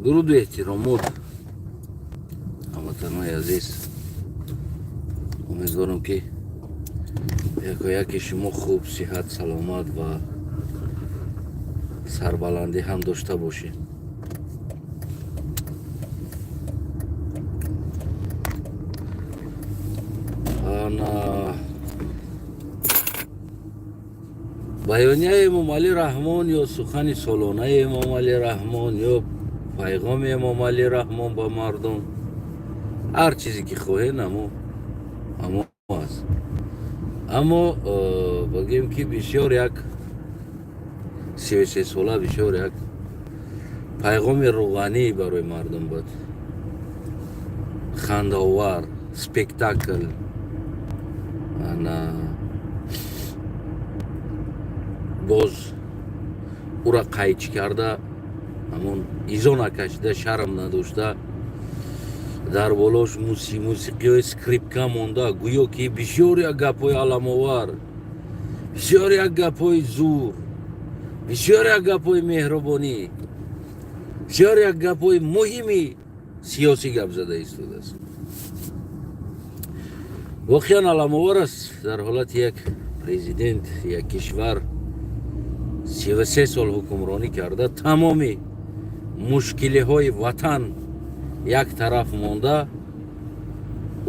дуруду эҳтиромот ҳамватанои азиз, умедворам ки яки шумо хуб, сиҳат, саломат ва сарбаландӣ ҳам дошта бошед. баёнияи имом Алӣ Раҳмон ё сухани солонаи имом Алӣ Раҳмон ё пайғоми имом Алӣ Раҳмон ба мардум, ҳар чизе ки хоҳед ҳамо аст. аммо бигӯем ки бисёр як 33 сола бисёр як пайғоми рӯғанӣ барои мардум буд, хандаовар, спектакл, боз ура қайчӣ карда, ҳамон изо накашида, шарм надошта, дар болош мусиқиёи скрипка монда, гӯё ки бисёр як гапҳои аламовар, бисёр як гапҳои зур, бисёр як гапҳои меҳрубонӣ, бисёр як гапҳои муҳими сиёсӣ гап зада истодааст. воқеан аламовар аст дар ҳолати як президент як кишвар 33 сол ҳукмронӣ карда, тамоми мушкилиҳои ватан як тараф монда,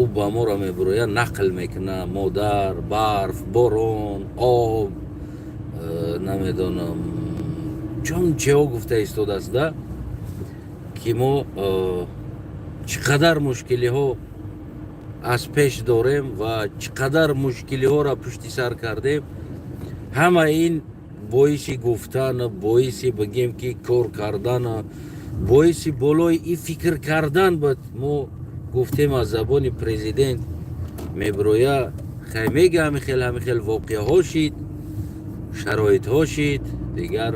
ӯ ба моро мебурояд, нақл мекунад, модар, барф, борон, об, намедонам чун чиҳо гуфта истодааст да, ки мо чӣ қадар мушкилиҳо аз пеш дорем ва чӣ қадар мушкилиҳоро пушти сар кардем. ҳама ин боиси гуфтан, боиси бигем ки кор кардан, боиси болои и фикр кардан буд. мо гуфтем аз забони президент мебироя, мега ҳамихел воқеаҳо шид, шароитҳо шид, дигар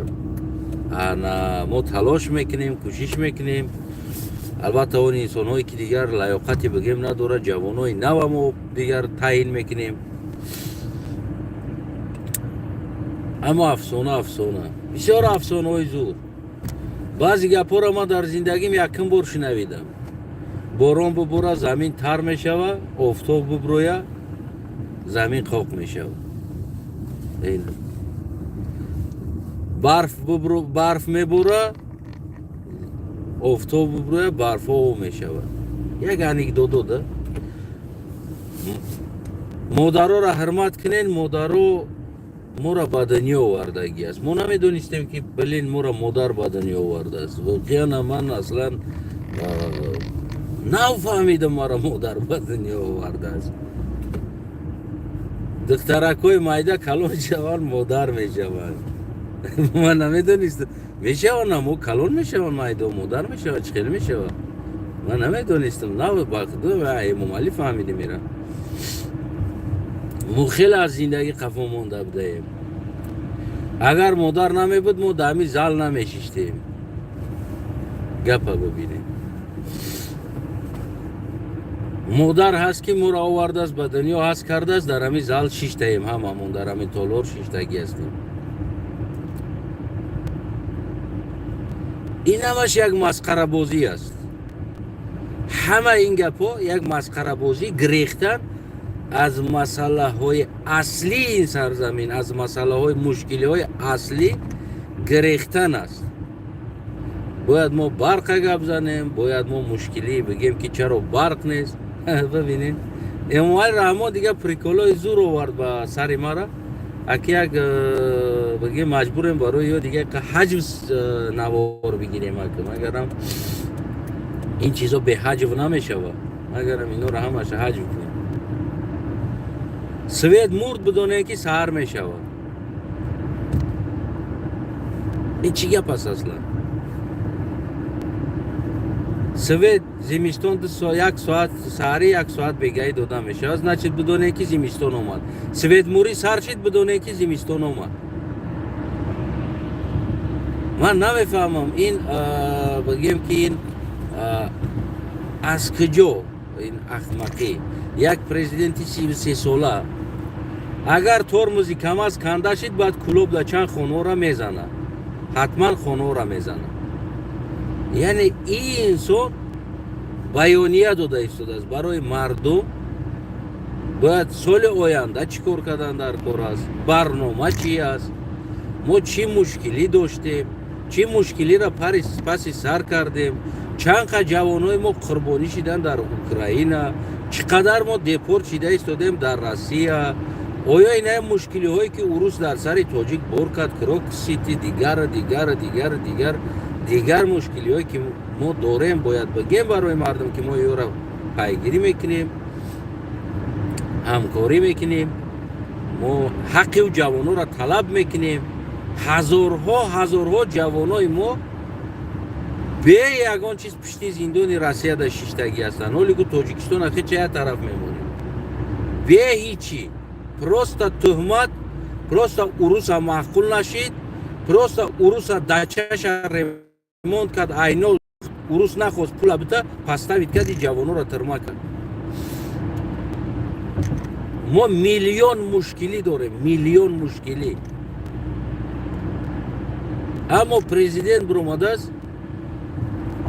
мо талош мекунем, кӯшиш мекунем. албатта он инсонҳое ки дигар лаёқати бигем надорад, ҷавонои нава мо дигар таъин мекунем. аммо афсона бисёр афсонаҳои зур. баъзе гапҳоро ман дар зиндагим якум бор шунавидам. борон бубора, замин тар мешава, офтоб буброя, замин қоқ мешава. барф мебора, офтоб буброя, барфҳо об мешава. як анекдота. модароро ҳурмат кунед, модаро моро ба дунё овардагӣ аст. мо намедонистем ки билин моро модар ба дунё овардааст. воқеан ман аслан нафаҳмидам моро модар ба дунё овардааст. духтаракҳои майда калон шаванд, модар мешаванд. ман намедонистам. мешаванд, амо калон мешаванд, майда модар мешаванд, чӣ хел мешавад? ман намедонистам. имом Алӣ фаҳмида мера. мо хеле аз зиндагӣ қафо монда будаем. агар модар намебуд, мо дар ҳамин зал намешиштем. гапа бубинем. модар ҳаст ки моро овардааст, ба дунё ҳаст кардааст, дар ҳамин зал шиштаем, ҳамамон дар ҳамин толор шиштагӣ ҳастем. ин ҳамаш як масқарабозӣ аст. ҳама ин гапҳо як масқарабозӣ, гирехтан аз масъалаҳои аслии ин сарзамин, аз масъалаҳои мушкилиҳои аслӣ гирехтан аст. бояд мо барқа гап занем, бояд мо мушкилӣ бигем ки чаро барқ нест. бибинед, имом Алӣ Раҳмон дигар приколҳои зур овард ба сари мара. аки як бигем маҷбурем барои ё дигар ҳаҷв навор бигирем, агарам ин чизо беҳаҷв намешава, агарам иноро ҳамаша ҳаҷв кунем. свет мурд бидонем ки саҳар мешавад. ин чӣ гап аст аслан? свет зимистон 1 соат саҳари 1 соат бегаҳӣ дода мешавад, значит бидонем ки зимистон омад. свет мурӣ сар шид, бидонем ки зимистон омад. ман намефаҳмам ин бигем ки ин аз куҷо ин ахмақӣ. як президенти 33 сола агар тормози кам аз канда шид, баъд кулоб дар чанд хонаҳоро мезанад, ҳатман хонаҳоро мезанад. یعنی این انسان بیانیه داده ایستاده برای مردم باید سال آینده چی کار کردن در کار است، برنامه چی است، ما چی مشکلی داشتیم، چی مشکلی را پس سر کردیم، چند جوانای ما قربانی شدن در اوکراین، چقدر ما دپورت شده ایستادیم در روسیه. آیا این مشکلی هایی که روس در سر تاجیک بار کرد، کراک سیتی، دیگر مشکلی هایی که ما داریم باید بگیم برای مردم که ما یا را پیگیری میکنیم، همکاری میکنیم، ما حق و جوانو را طلب میکنیم. هزارها جوانای ما به یگان چیز پشتی زندان روسیه در شیشتگی هستن، حالی که تاجیکستان اخی چه طرف میمونیم به هیچی. پروستا تهمت، پروستا اوروسا محقول نشید، پروستا اوروسا دچهش ریموند کرد، اینو اوروس نخواست پول بده پستوید کرد جوانو را ترما کرد. ما میلیون مشکلی داریم، میلیون مشکلی. اما پرزیدنت برآمده است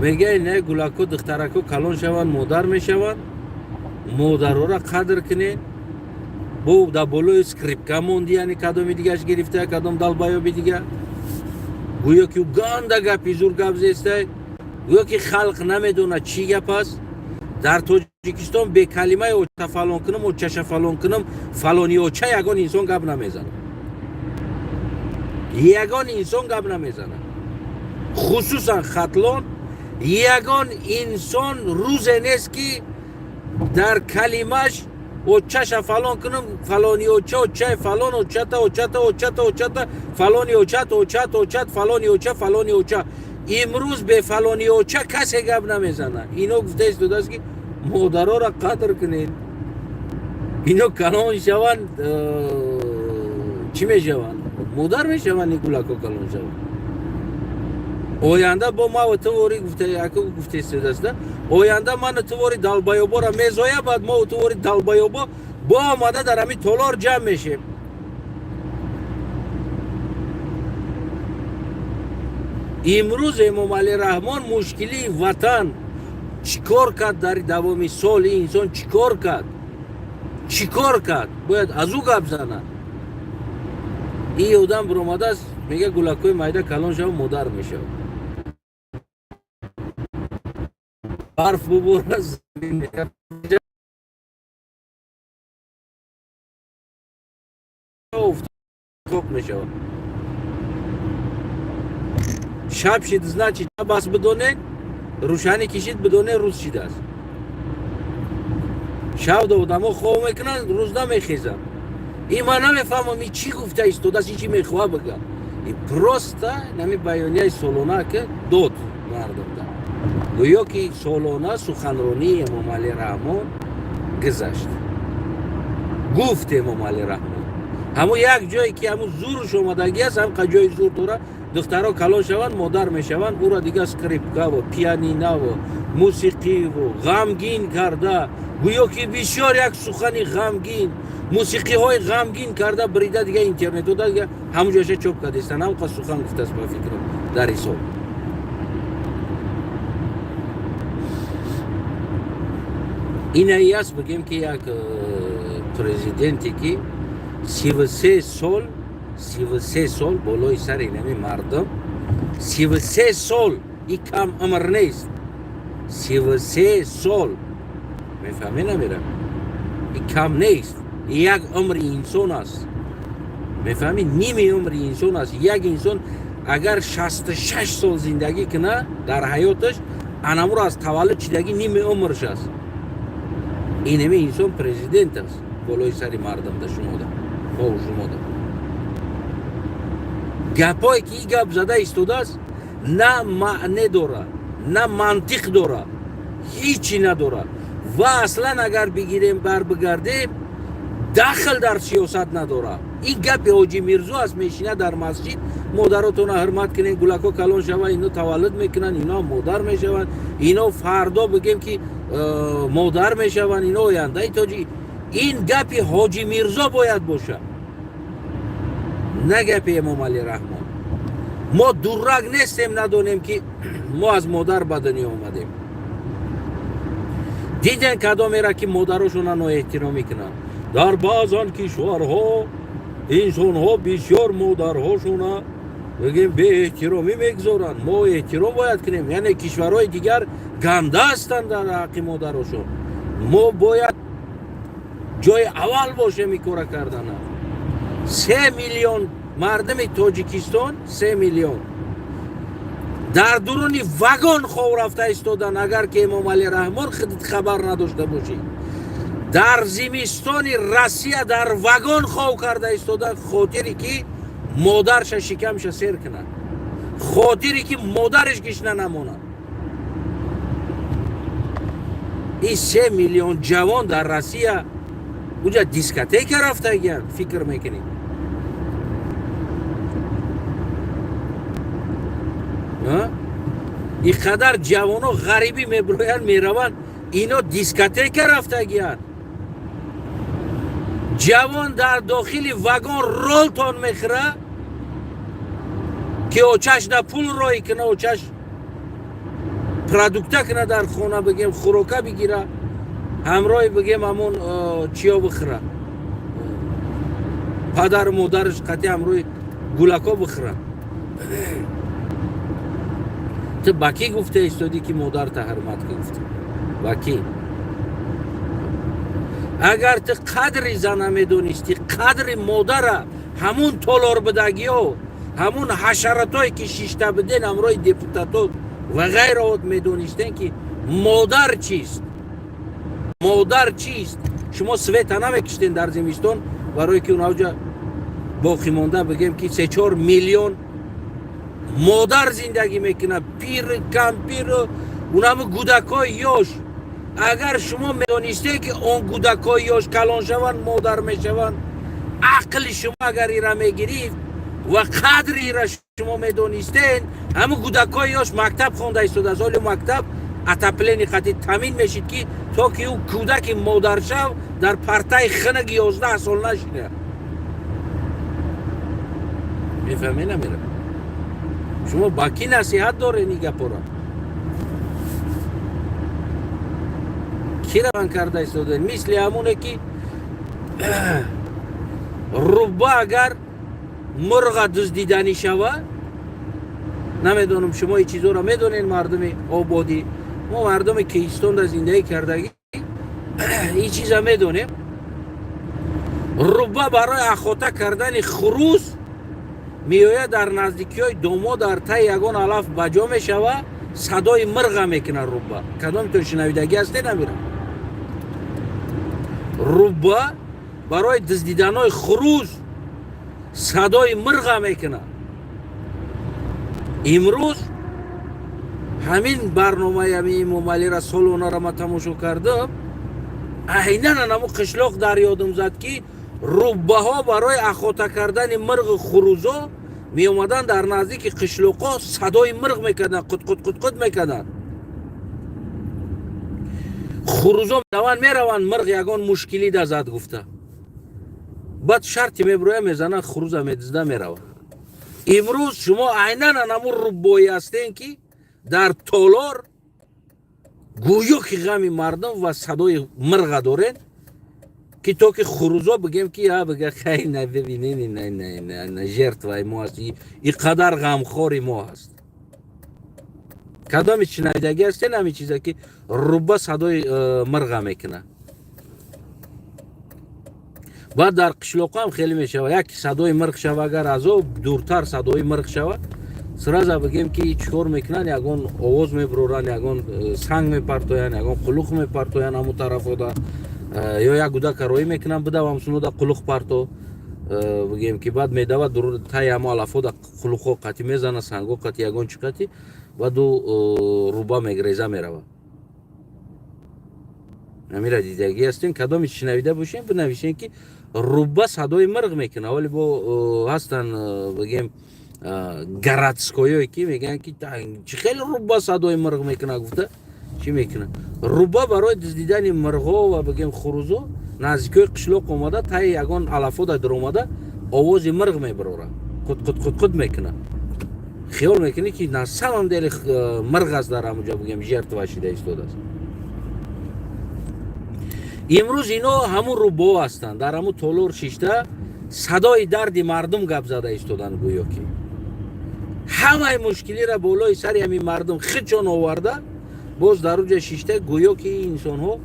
میگه نه گولاکو دخترکو کلان شوند مادر میشوند، مادرها را قدر کنین. بو دا بالای اسکریپکا موندی، یعنی کدومی دیگهش گرفته، کدوم دلبایوبی دیگه. گویا که گنده گپی زور گپ زیسته، گویا که خلق نمیدونه چی گپ است. در تاجیکستان به کلمه اوچه فلان کنم و چشه فلان کنم فلانی اوچه یگان انسان گپ نمیزنه، یگان انسان گپ نمیزنه. خصوصا خطلان یگان انسان روز نیست که در کلمش اوچه فلان کنم فلانی اوچه فلان اوچه فلانی اوچه فلانی اوچه. امروز به فلانی اوچه کسی گپ نمیزنه. اینو گفته است که مادرها را قدر کنید، اینو کلان شوند چی میشوند؟ مادر میشوند. نیکولاکو کلان شوند. آینده با ما و توری گفته است آینده من توری دلبایوبا را میزاید، بعد ما و توری دلبایوبا با آمده در همین تالار جمع میشیم. امروز امام علی رحمان مشکلی وطن چیکار کرد در دوام سال؟ این انسان چیکار کرد؟ باید از او گپ زنه. این آدم برآمده است میگه گولاکوی مایده کلان شو مادر میشه. برف ببوره زمین افتاد میشه. شب شد значит بس بدونه روشنی کشید بدونه روز شده است. شب دادمو خواب میکنن روز نمیخیزن. این من نمیفهمم این چی گفته است تو دست چی میخواه بگه. این پروستا نمی بیانیه سالانه که داد مردم داد. گویا که سالانه سخنرانی امام علی رحمان گذشت. گفت امام علی رحمان همون یک جایی که همون زورش اومدگی است، هم جای زور داره. دخترها کلان شوند مادر میشوند، او را دیگه اسکریپکا و پیانینا و موسیقی و غمگین کرده. گویا که بسیار یک سخنی غمگین، موسیقی های غمگین کرده بریده دیگه اینترنت و دیگه همون جاشه چوب کرده است. هم قصد سخن گفته است با فکرم در حساب. این ای است بگیم که یک پرزیدنتی که 33 سال بالای سر اینمی مردم، 33 سال این کم عمر نیست. 33 سال میفهمی نمیرم، این کم نیست، یک عمر انسان است. میفهمی؟ نیم عمر انسان است. یک انسان اگر 66 سال زندگی کنه در حیاتش، انامور از تولد چیدگی نیم عمرش است. اینمی انسان پرزیدنت است بالای سر مردم در شما ده با شما ده. گپایی که این گپ زده ایستاده است نه معنی داره نه منطق داره، هیچی نداره و اصلا اگر بگیریم بر بگردیم دخل در سیاست نداره. این گپ حاجی میرزا است، میشینه در مسجد مادراتون حرمت کنین، گولاکو کلان شوه، اینا تولد میکنن، اینا مادر میشون، اینا فردا بگیم که مادر میشون، اینا آینده تاجی. این گپ حاجی میرزا باید باشه، نه گپ امام علی رحمان. ما دورگ نیستیم ندونیم که ما از مادر به دنیا آمدیم. دیدن کدامه که مادرشون نو احترامی کنن. در بعض آن کشورها انسان ها بسیار مادرهاشون بگیم به احترامی میگذارن. ما احترام باید کنیم. یعنی کشورهای دیگر گنده هستند در حق مادرشون. ما باید جای اول باشه میکوره کردن. 3 میلیون مردم تاجیکستان 3 میلیون در درون واگن خواب رفته ایستادن. اگر که امام علی رحمان خبر نداشته باشی در زمستان روسیه در واگن خواب کرده ایستادن، خاطری که مادرش شکمش سیر کنه، خاطری که مادرش گشنه نمونه. این 3 میلیون جوان در روسیه اونجا دیسکوتک رفته گیان. فکر میکنی این قدر جوان ها غریبی میبروین میرون، اینا دیسکوتک رفته گیان. جوان در داخل واگن رول تان میخوره که اوچش نه پول رای کنه، اوچش پرادکتا کنه در خونه، بگیم خوراکه بگیره، همراه بگیم همون چیا بخوره، پدر مادرش قطعی همراه گولکا بخوره. تو باکی گفته ایستادی که مادر تا حرمت که گفته باکی. اگر تو قدر زن میدونستی قدر مادر همون تولار بدگی ها همون حشرات هایی که شیشته بدین همراه دیپوتاتو و غیرات میدونستین که مادر چیست، مادر چیست. شما سویتا نمیکشتین در زمستان برای که اونجا باقی مانده بگیم که 3-4 میلیون مادر زندگی میکنه، پیر کم پیر اونم گودکای یاش. اگر شما میدونسته که اون گودکای یاش کلان شوند مادر میشوند، عقل شما اگر ایره میگیرید و قدر ایره شما میدونستین، همون گودکای یاش مکتب خونده ایستاد، از حال مکتب اتپلین قطعی تامین میشید که تا که او کودک مادر شو در پرتای خنگ 11 سال نشینه. میفهمی نمیره؟ شما با کی نصیحت داره نیگه پورا؟ کی روان کرده ایستاده؟ مثل همونه که روبا اگر مرغ دزدیدنی شوه، نمیدونم شما این چیزا رو میدونین مردم آبادی، ما مردم کیستان را زندگی کردگی این چیزا میدونیم. روبا برای اخوته کردن خروس میویه در نزدیکی های دومو در تای یگان علف بجا میشوه، صدای مرغ میکنه روبا. کدام تو شنویدگی هسته نمیره؟ روبا برای دزدیدن های خروس صدای مرغ میکنه. امروز همین برنامه امام علی را سالانه را ما تماشا کردم، عیناً نمو قشلاق در یادم زد که روبه ها برای اخوته کردن مرغ خروزا می اومدن در نزدیک قشلاقا صدای مرغ میکردن، قد میکردن. خروزا میروان مرغ یگان مشکلی ده زد گفته، بعد شرطی میبروی میزنن خروز میدزده میروان. امروز شما عیناً نمو روبایی هستین که در تالار گویا که غم مردم و صدای مرغ دارین که تو که خروزا بگیم که یا بگه خیلی نبینین نه جرت وای ما هست، این قدر غمخوری ما هست. کدام شنیدگی هستین همین چیزا که روبا صدای مرغ میکنه. بعد در قشلاق هم خیلی میشوه، یک صدای مرغ شوه اگر از او دورتر صدای مرغ شوه سرازا بگیم که چکار میکنن، یگان آواز میبرورن، یگان سنگ میپرتوین، یگان قلوخ میپرتوین همو طرف دا، یا یک گودک روی میکنن بده و همسونو دا قلوخ پرتو بگیم که بعد میدوه درور تای همو علفو دا قلوخو قطی میزنه، سنگو قطی یگان چی قطی و دو روبا میگریزه میروه. امیره دیدگی هستین کدامی شنویده باشین بنویشین که روبا صدای مرغ میکنه، ولی با هستن بگیم گراتسکویی که میگن که چی خیلی روبا صدای مرغ میکنه. گفته چی میکنه؟ روبا برای دزدیدن مرغا و بگیم خروزا نزدیکی قشلاق اومده، تای یگان علفو در اومده آواز مرغ میبروره، قد میکنه. خیال میکنی که на самом деле مرغ است در همونجا بگیم ژرتوا شده ایستاده است. امروز اینا همون رو با هستند، در همون تولور شیشته صدای درد مردم گپ زده ایستادن، گویا که همه مشکلی را بالای سر همین مردم خچون آورده، باز در اونجا شیشته گویا که این انسان ها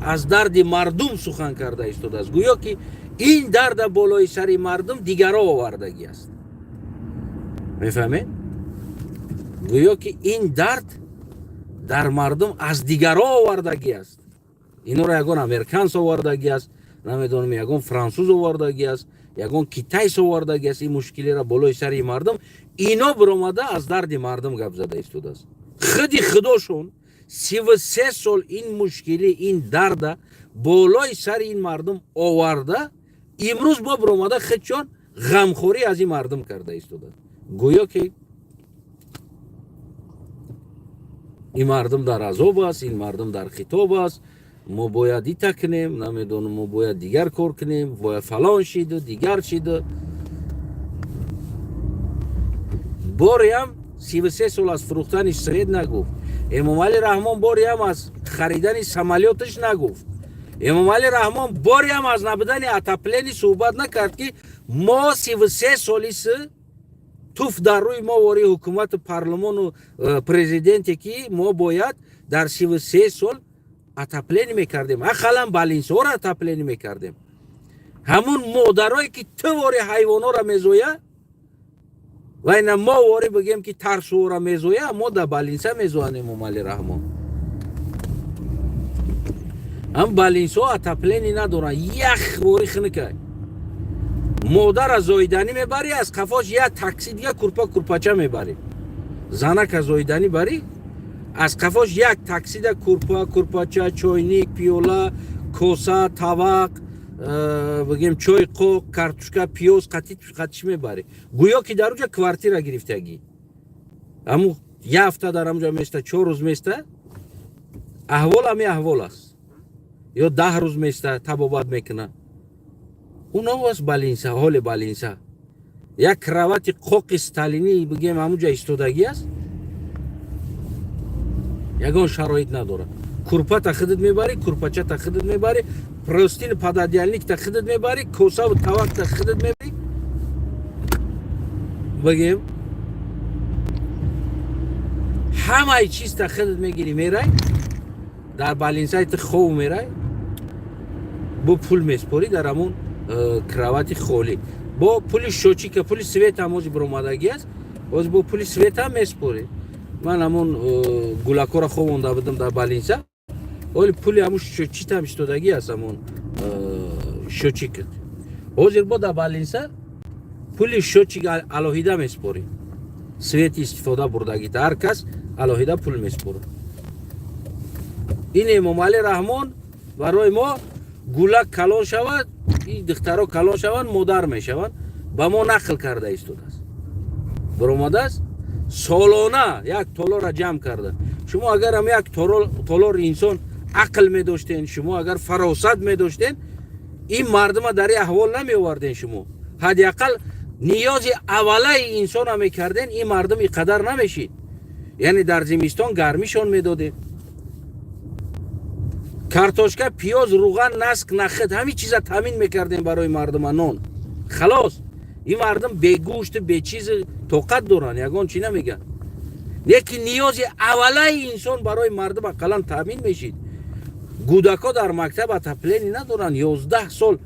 از درد مردم سخن کرده ایستاده است، گویا که این درد بالای سر مردم دیگرها آوردگی است. میفهمید؟ گویا که این درد در مردم از دیگرها آوردگی است. اینا را یگان امریکانس آوردگی است، نمیدونم یگان فرانسوز آوردگی است، یگان کیتایس آوردگی است. این مشکلی را بالای سر مردم اینا برآمده از درد مردم گپ زده ایستاده است. خودی خداشون 33 سال این مشکلی، این درد بالای سر این مردم آورده، امروز با برآمده خودشون غمخوری از این مردم کرده ایستاده. گویا که این مردم در عذاب است، این مردم در خطاب است، ما باید ایتا کنیم، نمیدونم ما باید دیگر کار کنیم، باید فلان شید و دیگر شید. باری هم 33 سال از فروختن سوید نگفت. امام علی رحمان باری هم از خریدن سمالیاتش نگفت. امام علی رحمان باری هم از نبودن اتاپلینی صحبت نکرد که ما 33 سالیست توف در روی ما واری حکومت پارلمان و پرزیدنتی که ما باید در 33 سال اتاپلینی میکردیم، اخلا بالینسا را اتاپلینی میکردیم. همون مادرایی که تو واری حیوانا را میزویه و این ما واری بگیم که ترسو را میزویه، ما در بالینسا میزوانیم. امام علی رحمان هم بالینسا اتاپلینی ندارن، یخ واری خنکه مادر از زایدنی میبری، از کفاش یک تاکسی دیگه کورپاچه میبری. زنک از زایدنی بری، از کفاش یک تاکسی ده کورپاچه، چوینیک، پیولا، کوسه، طبق، بگیم چای قوق، کارتوشکا، پیوز قطیش میبری. گویا که در اونجا کوارتیر گرفتگی. همون یه هفته در اونجا میسته، 4 روز میسته، احوال همی احوال است. یا 10 روز میسته، تبابت میکنه. اونا واس بالینسا، حال بالینسا یک کراوات قوق استالینی بگیم همونجا ایستادگی است، یگان شرایط نداره. کورپا تا خودت میبری، کورپاچه تا خودت میبری، پروستین پادادیالنیک تا خودت میبری، کوسا و طبق تا خودت میبری، بگیم همه چیز تا خودت میگیری میرای، در بالینسای تو خوب میرای، با پول میسپوری در همون کراواتی خولی، با پول شوچی که پول سویت هم موج برامدگی است، باز با پول سویت هم میسپوری. من همون گولاکو را خوب اونده بدم در بالینسا، ولی پولی همون شوچی هم اشتودگی است، همون شوچی کد حاضر با در بالینسا پول شوچی الهیده میسپوری، سویت استفاده بردگی تا هر کس الهیده پول میسپوره. این امام علی رحمان برای ما گولک کلان شود، این دخترها کلان شوند، مادر میشوند، با ما نقل کرده ایستاده است، برآمده است. سالانه یک تالار را جمع کرده. شما اگر هم یک تالار انسان عقل می داشتین، شما اگر فراست می داشتین، این مردم در این احوال نمی آوردین. شما حداقل نیاز اوله انسان هم می کردین، این مردم اینقدر نمیشید. یعنی در زمستان گرمیشان می دادین، کارتوشکا، پیاز، روغن، نسک، نخود، همه چیزا تامین میکردیم برای مردم نان. خلاص این مردم به گوشت به چیز طاقت دارن، یگان چی نمیگن. یکی نیاز اوله انسان برای مردم اقلا تامین میشید. گودکا در مکتب اتاپلینی ندارن، 11 سال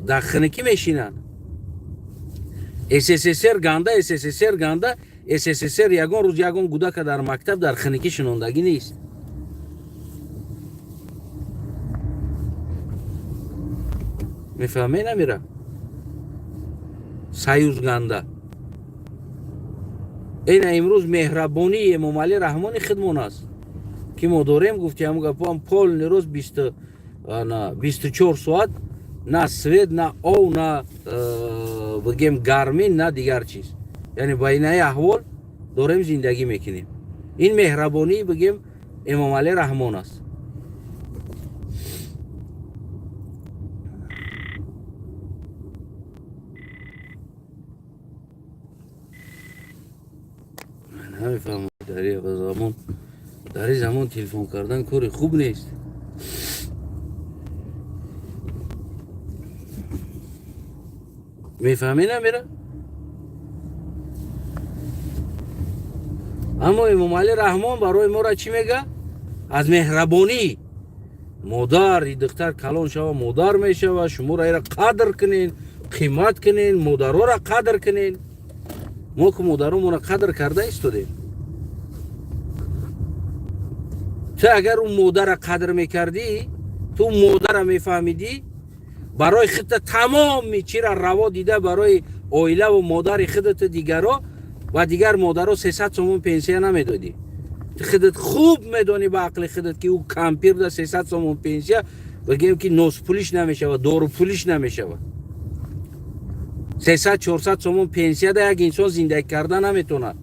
در خنکی میشینن. SSSR گنده، SSSR گنده، SSSR یگان روز یگان گودکا در مکتب در خنکی شنوندگی نیست. میفهمی نمیره سایوز گنده. این امروز مهربانی امام علی رحمانی خدمون است که ما داریم. گفتی همون گپا هم پول نیروز 24 ساعت نه سوید نه او نه بگیم گرمین نه دیگر چیز، یعنی بین احوال داریم زندگی میکنیم. این مهربانی بگیم امام علی رحمان است. نمیفهمم در این زمان تلفن کردن کاری خوب نیست. میفهمی نمیره؟ اما امام علی رحمان برای ما را چی میگه؟ از مهربانی مادر این دختر کلان شوه مادر میشوه، شما را قدر کنین، قیمت کنین، مادرها را قدر کنین. ما که مادرمون را قدر کرده ایستادیم. تو اگر اون مادر را قدر میکردی، تو مادر را میفهمیدی، برای خودت تمام چی را روا دیده برای عائله و مادر خودت دیگرها و دیگر مادرها 300 سومون پنسیه نمیدادی. خودت خوب میدونی با عقل خودت که او کمپیر ده 300 سومون پنسیه بگیم که نوز پولیش نمیشه و دارو پولیش نمیشه. 300-400 سومون پنسیه ده یک انسان زندگی کردن نمیتونه.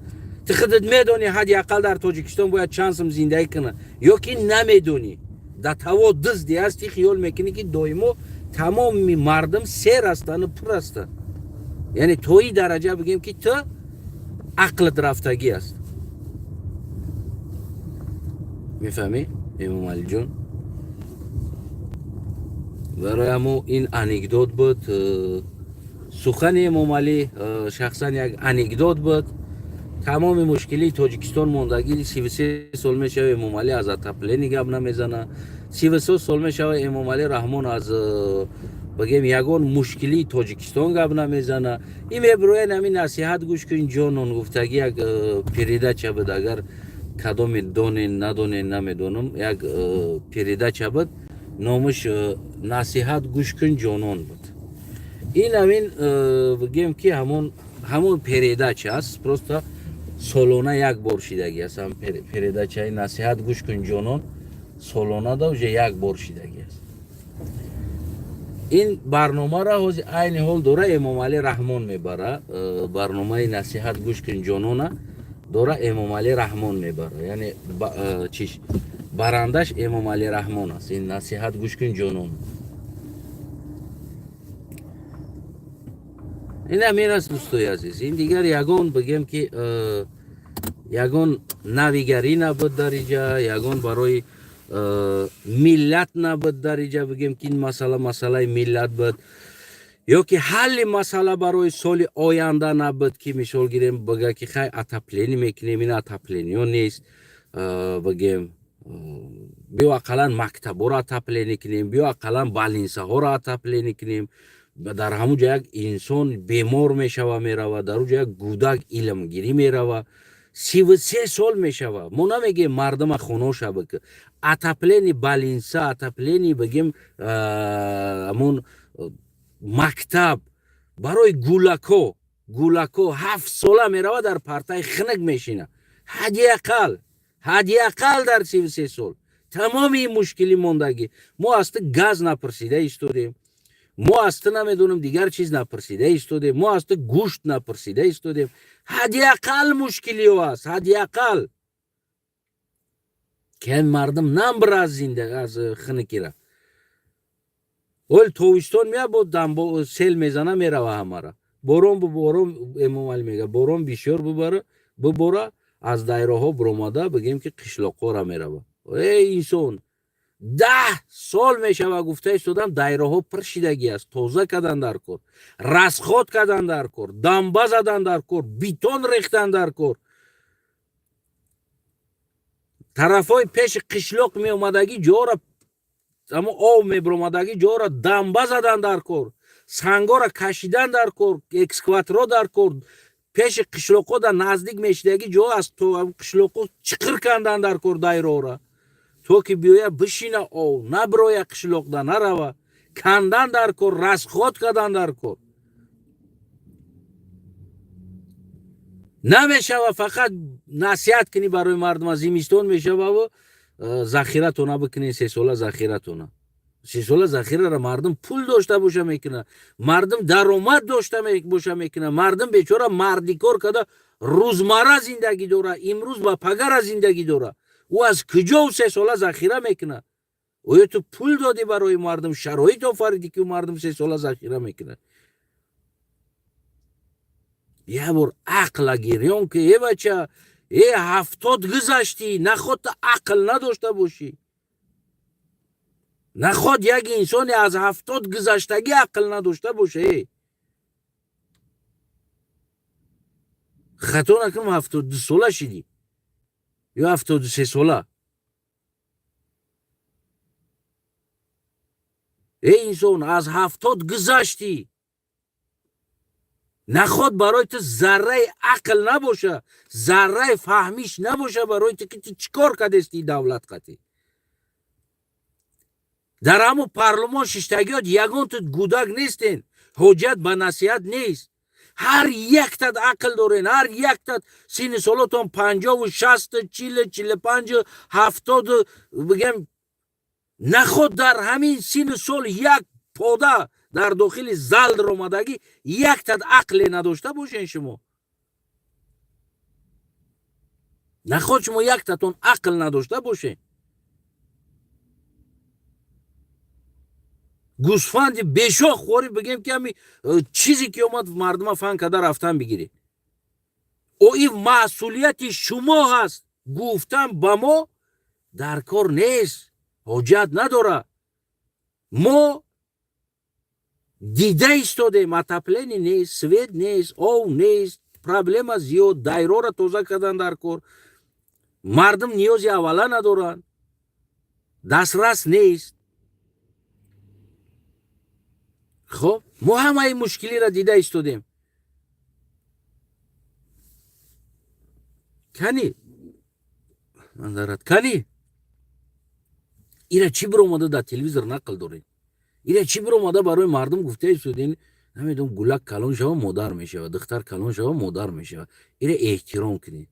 تو خودت میدونی حدی اقل در تاجیکستان باید چند سوم زندگی کنه یا که نمیدونی. در توا دزدی هستی خیال میکنی که دائما تمام مردم سیر هستن و پر هستن. یعنی توی درجه بگیم که تو عقلت رفتگی است. میفهمی امام علی جان؟ برای همو این انکدوت بود، سخن امام علی شخصا یک انکدوت بود. تمام مشکلی تاجیکستان موندگی 33 سال میشه امام علی از اتپلینی گپ نمیزنه. 33 سال میشه امام علی رحمان از بگیم یگان مشکلی تاجیکستان گپ نمیزنه. این میبروی نمی نصیحت گوش کن جانون گفتگی یک پیریده چه بود اگر کدام دونین ندونین نمیدونم یک پیریده چه بود نامش نصیحت گوش کن جانون بود. این همین بگیم که همون پیریده چه است پروستا سالانه یک بار شیدگی است. هم پیریده چه نصیحت گوش کن جانون سالانه دوجه یک بار شیدگی است. این برنامه را عین حال دوره امام علی رحمان میبره. برنامه نصیحت گوش کن جانون دوره امام علی رحمان میبره. یعنی چیش برندش امام علی رحمان است. این نصیحت گوش کن جانون این همین است دوستای عزیز. این دیگر یگان بگیم که یگان نویگری نبود در اینجا، یگان برای ملت نبود در اینجا بگیم که این مسئله ملت بود یا که حل مسئله برای سال آینده نبود که مثال گیریم بگه که خیلی اتپلینی میکنیم این اتپلینی ها نیست. بگیم بیا اقلا مکتب ها را اتپلینی کنیم، بیا اقلا بالینسه ها را اتپلینی کنیم. در همون جا یک انسان بیمار میشوه میروه، در اون جا یک گودک علمگیری میروه 33 سال میشوه. ما نمیگه مردم خونه شوه که اتپلینی بالینسه اتپلینی بگیم همون مکتب برای گولکو 7 ساله میروه در پرتای خنک میشینه. حدی اقل در 33 سال تمام این مشکلی موندگی. ما است گاز نپرسیده ایستادیم، ما است نمیدونم دیگر چیز نپرسیده ایستادیم، ما است گوشت نپرسیده ایستادیم. حدی اقل مشکلی هست، حدی اقل که مردم نمبر از زنده از خنکی را اول تویستان میاد با دنبا سیل میزنه میروه همه را بارون امام علی میگه بارون بیشتر بباره از دایره ها برآمده بگیم که قشلاقا را میروه. ای انسان 10 سال میشوه گفته ایستادم دایره ها پرشیدگی است، تازه کردن در کار، رسخات کردن در کار، دنبه زدن در کار، بیتون ریختن در کار. طرفای پیش قشلاق می اومدگی جا را اما آب می برآمدگی جا را دنبه زدن در کار، سنگا را کشیدن در کار، اکسکواترها در کار. پیش قشلاقا در نزدیک میشدگی جا است تو قشلاقا چقر کندن در کار دایره را تو که بیایه بشینه او نبروی قشلاق ده نروه کندن در کار، رسخات کردن در کار. نمیشه و فقط نصیحت کنی برای مردم از زمستان میشه و ذخیره تونه بکنی 3 ساله ذخیره تونه 3 ساله ذخیره را مردم پول داشته باشه میکنه، مردم درآمد داشته باشه میکنه، مردم بیچاره مردی کار کرده روزمره زندگی داره، امروز با پگاه زندگی داره. او از کجا 3 ساله ذخیره میکنه؟ او تو پول دادی برای مردم، شرایط آفریدی که مردم 3 ساله ذخیره میکنه. یه بار عقل گیریون که یه بچه هفتاد گذشتی نخواد عقل نداشته باشی. نخواد یک انسانی از 70 گذشتگی عقل نداشته باشه. خطا نکنم 72 ساله شدی یا 73 ساله. ای انسان از 70 گذشتی، نخواد برای تو ذره عقل نباشه، ذره فهمیش نباشه برای تو که چیکار کردستی دولت قتی. در همون پارلمان ششتگیات یگان تو گودک نیستین، حجت به نصیحت نیست. هر یک تد عقل دارین، هر یک تد سین سالاتون 50 و 60 40 45 70 بگم نخود در همین سین سال یک پوده در داخل زلد رو آمدگی یک تد عقل نداشته باشین شما. نخود شما یک تدتون عقل نداشته باشین. گوسفند بشاخ خوری بگیم که همی چیزی که اومد مردم فن کده رفتن بگیری. او این مسئولیت شما هست. گفتن با ما در کار نیست، حاجت نداره. ما دیده ایستاده، متپلینی نیست، سوید نیست، او نیست، پرابلم زیاد، دایره را توزه کردن در کار. مردم نیازی اولا ندارن، دسترس نیست. خب ما همه این مشکلی را دیده ایستادیم. کنی ایره چی بر اومده در تلویزیون نقل دارین؟ ایره چی بر اومده برای مردم گفته ایستادین؟ نمیدونم گلک کلان شوه مادر میشه، دختر کلان شوه مادر میشه. ایره احترام کنین.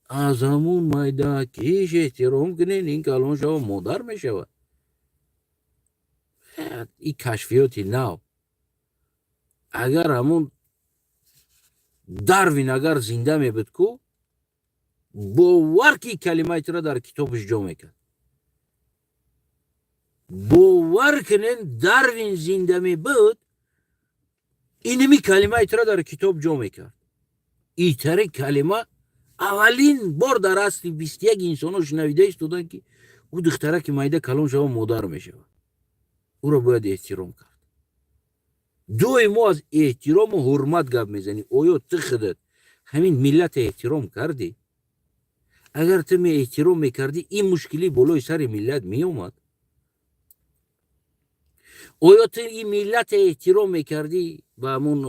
از همون مایده کیش احترام کنین این کلان شوه مادر میشه. این کشفیاتی نو. اگر همون داروین اگر زنده میبود کو باور که کلمه ایت را در کتابش جا میکرد. باور کنین داروین زنده میبود اینمی کلمه ایت را در کتاب جا میکرد. ایتره کلمه اولین بار در اصل 21 انسان ها شنویده ایستادن که او دختره که مایده کلان شوه مادر میشه. او را باید احترام کرد. دوی ما از احترام و حرمت گپ میزنی. آیا تو خودت همین ملت احترام کردی؟ اگر تو می احترام میکردی این مشکلی بالای سر ملت می اومد؟ آیا تو این ملت احترام میکردی به همون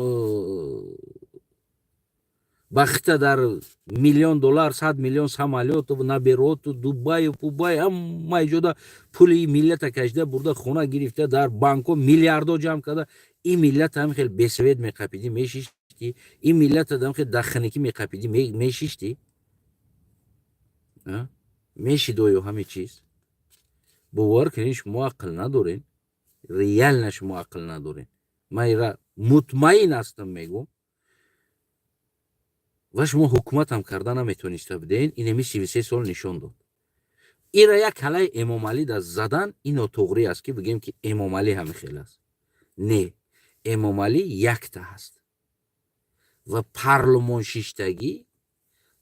بخت در $1,000,000 $100,000,000 سمالیات و نبرات و دوبای و پوبای همه جدا پول این ملت کشده برده خونه گرفته در بانکو میلیاردها جمع کرده. این ملت هم خیلی بسوید میقپیدی میشیشتی. این ملت هم خیلی دخنکی میقپیدی میشیشتی. میشیدویو همه چیز. باور کنین شما عقل ندارین. ریال شما عقل ندارین. من را مطمئن هستم میگم و شما حکومت هم کردن نمیتونسته بدین. اینمی 33 سال نشون داد. این را یک کلای امام علی در زدن این تغری است که بگیم که امام علی هم خیلی است. نه، امام علی یک تا هست و پارلمان ششتگی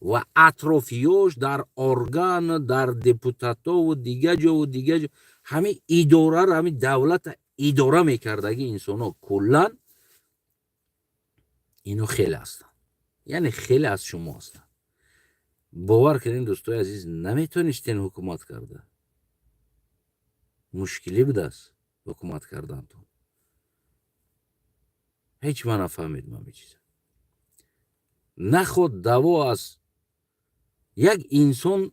و اطرافیاش در ارگان در دپوتاتا و دیگه جا همه اداره را همه دولت اداره میکردگی انسان ها کلن اینو خیلی هستن. یعنی خیلی از شما هستن. باور کنین دوستای عزیز نمیتونستین حکومت کرده. مشکلی بود است حکومت کردن تو. هیچ من نفهمیدم همین چیزا. نخود دوا از یک انسان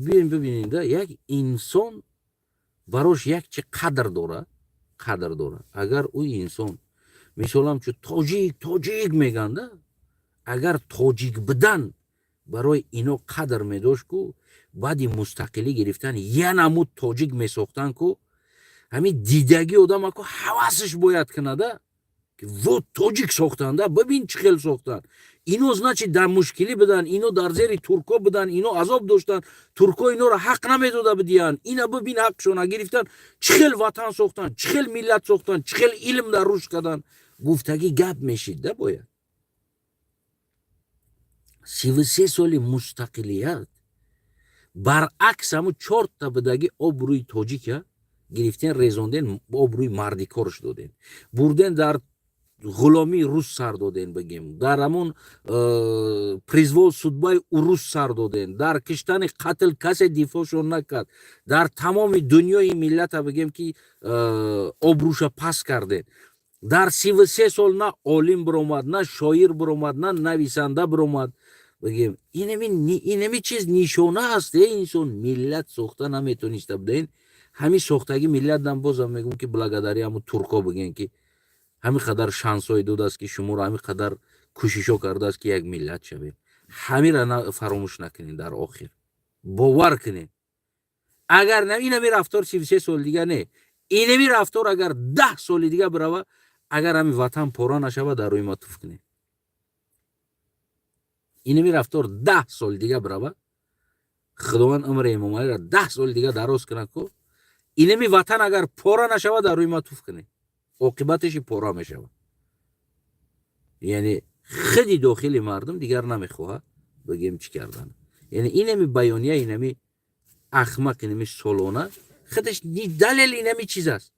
ببینید یک انسان براش یک چه قدر داره. اگر او انسان مثلا چه تاجیک میگنده، اگر تاجیک بدن برای اینو قدر میداشت کو بعد مستقلی گرفتن یه نمود تاجیک میساختن کو همین دیدگی آدم کو حواسش باید کنده که و تاجیک ساختنده ببین چه خیلی ساختن. اینو نه چی در مشکلی بدن، اینو در زیر ترکا بدن، اینو عذاب داشتن، ترکا اینو را حق نمیداده بدیان. اینا ببین حقشون گرفتن، چه خیلی وطن ساختن، چه خیلی ملت ساختن، چه خیلی علم در روش کردن. گفتگی گپ میشید ده باید. 33 соли мустақилият баръакс ҳамун 4 та бидаги обрӯи тоҷика гирифтен, резонден, обрӯи марди корш доден, бурден дар ғуломии рус сар доден, бигем дар ҳамун призвол судбаи урус сар доден, дар киштани қатл касе дифоъшон накард, дар тамоми дунёи миллата бигем ки обрӯша паст карден. дар 33 сол на олим биромад, на шоир биромад, на нависанда биромад. бигем инами чиз нишона ҳаст. инсон миллат сохта наметониста будаин. ҳами сохтаги миллатам бозам мегум ки благодари ҳамун турко бигем ки ҳамин қадар шансҳои додааст ки шуморо ҳамин қадар кӯшишҳо кардааст ки як миллат шавед. ҳамира фаромӯш накунед. дар охир бовар кунед, агар инами рафтор 33 соли дига не, инами рафтор агар 10 соли дига бирава, агар ҳамин ватан пора нашава, дар рӯи ма туф кунед. инами рафтор 10 соли дига бирава, худованд умри Эмомалиро 10 соли дига дароз кунад ко, инами ватан агар пора нашава, дар рӯи ма туф кунед. оқибаташи пора мешава. яъне худи дохили мардум дигар намехоҳад бигем чӣ кардан. яъне инами баёния, инами ахмақ, инами солона худаш далел инами чиз аст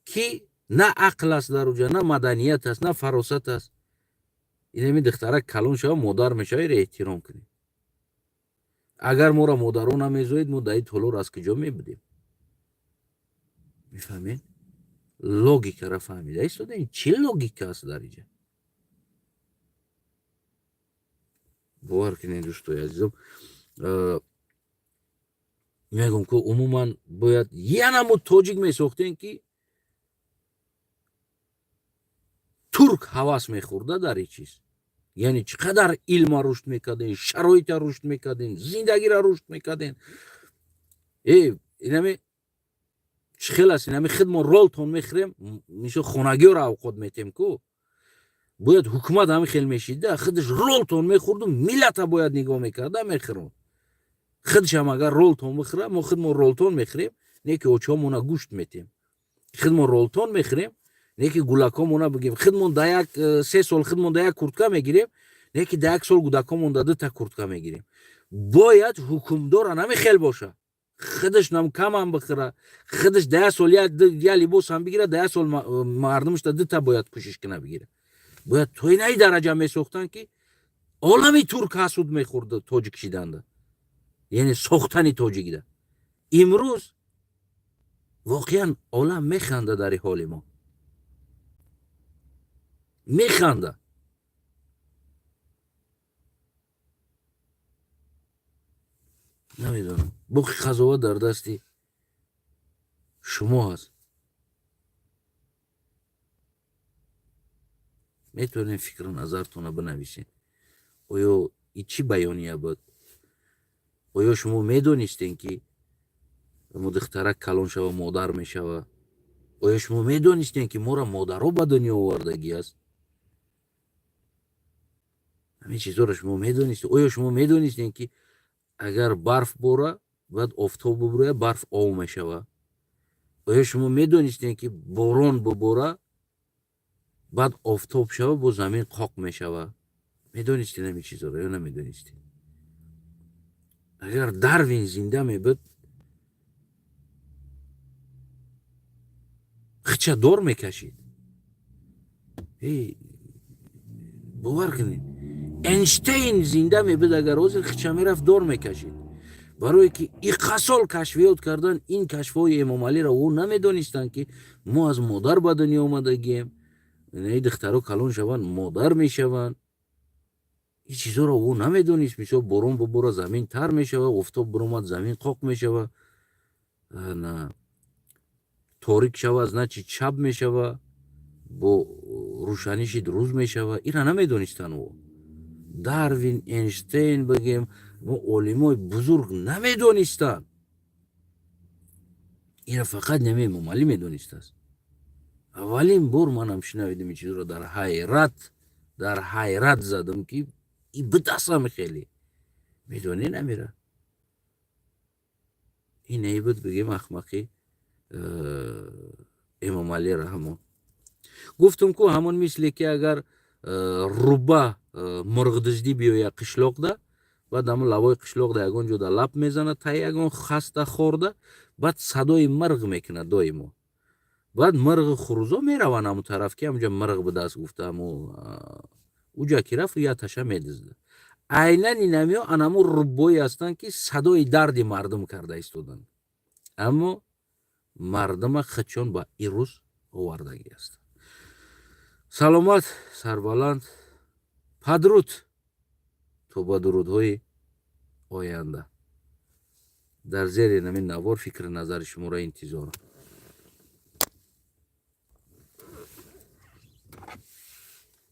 ки на ақл аст дар уҷа, на маданият аст, на фаросат аст. инами духтара калон шава, модар мешава, иро эҳтиром кунед. агар моро модаро намезоед, мо даи толор аз куҷо мебудем? мефаҳмед? логикаро фаҳмида истодаем. чӣ логика аст дар инҷа? бовар кунед дӯстои азизам, мегӯям ки умуман бояд янамо тоҷик месохтем ки турк ҳавас мехӯрда дар ин чиз. яъне чӣ қадар илма рушд мекардем, шароита рушд мекардем, зиндагиро рушд мекардем. инами чӣ хел аст? инами худ мо ролтон мехӯрем, мисол хонагиёро авқот метем ку. бояд ҳукумат ҳамин хел мешида, худаш ролтон мехӯрду, миллата бояд нигоҳ мекарда, мехӯрон. худшам агар ролтон бихӯра, мо худ мо ролтон мехӯрем, не ки очаҳомона гӯшт метем. худ мо ролтон мехӯрем, не ки гулакомона бигем. худ мо да як 3 сол худ мо да як куртка мегирем, не ки да як сол гудакомон да 2 та куртка мегирем. бояд ҳукумдора нами хел боша, худаш нам камам бихӯра, худаш да як сол я либосам бигира, да як сол мардумашда 2 та бояд кӯшиш куна бигира. бояд то инаи дараҷа месохтан ки олами турк ҳасуд мехӯрд тоҷик шиданда, яъне сохтани тоҷикда. имрӯз воқеан олам механда дари ҳоли мо, механда. намедонам, боқи қазоват дар дасти шумо ҳаст. метавонед фикру назартона бинависед. оё и чӣ баёния буд? оё шумо медонистед ки мо духтарак калон шава, модар мешава? оё шумо медонистед ки моро модаро ба дунё овардагӣ аст? ҳамин чизҳоро шумо медонистед? оё шумо медонистед ки агар барф бора, баъд офтоб бубурӯя, барф ов мешава? оё шумо медонистед ки борон бубора, баъд офтоб шава, бо замин қоқ мешава? медонистед ҳамин чизҳоро ё намедонистед? агар Дарвин зинда мебуд, хича дор мекашид. бовар кунед, Эйнштейн зинда мебуд, агар ҳозир хича мерафт, дор мекашид. барое ки иққасол кашфиёт кардан, ин кашфҳои Эмомалиро ӯ намедонистанд ки мо аз модар ба дунё омадагием. ин духтаро калон шаванд, модар мешаванд. ин чизҳоро ӯ намедонист. мисол борон бубора, замин тар мешава, офтоб биромад, замин қоқ мешава, торик шава, значи чап мешава, бо рӯшанӣ шид рӯз мешава. ина намедонистанд ӯ. Дарвин, Эйнштейн бигем, мо олимои бузург намедонистанд. ина фақат нами Эмомалӣ медонистааст. аввалин бор манам шинавидим ин чизро, дар ҳайрат задам ки и бидасам хеле. медонӣ намира. инаи буд бигем ахмақи Эмомалӣ раҳмон. гуфтум ку ҳамон мисле ки агар мурғдиздӣ биёя қишлоқда, баъд ҳамон лавои қишлоқда ягон ҷода лап мезана та ягон хаста хорда, баъд садои мирғ мекунад доимо. баъд мирғи хурӯзо мераванд ҳамон тараф, ки ҳамҷа мирғ ба даст гуфта уҷа ки рафт яташа медизда. Айнан инамиҳо анамун рубои ҳастанд, ки садои дарди мардум карда истоданд. Аммо мардума хачон ба ирӯз овардагӣ аст. саломат, сарбаланд, падруд то ба дурудҳои оянда. дар зери намин навор фикри назари шуморо интизорам.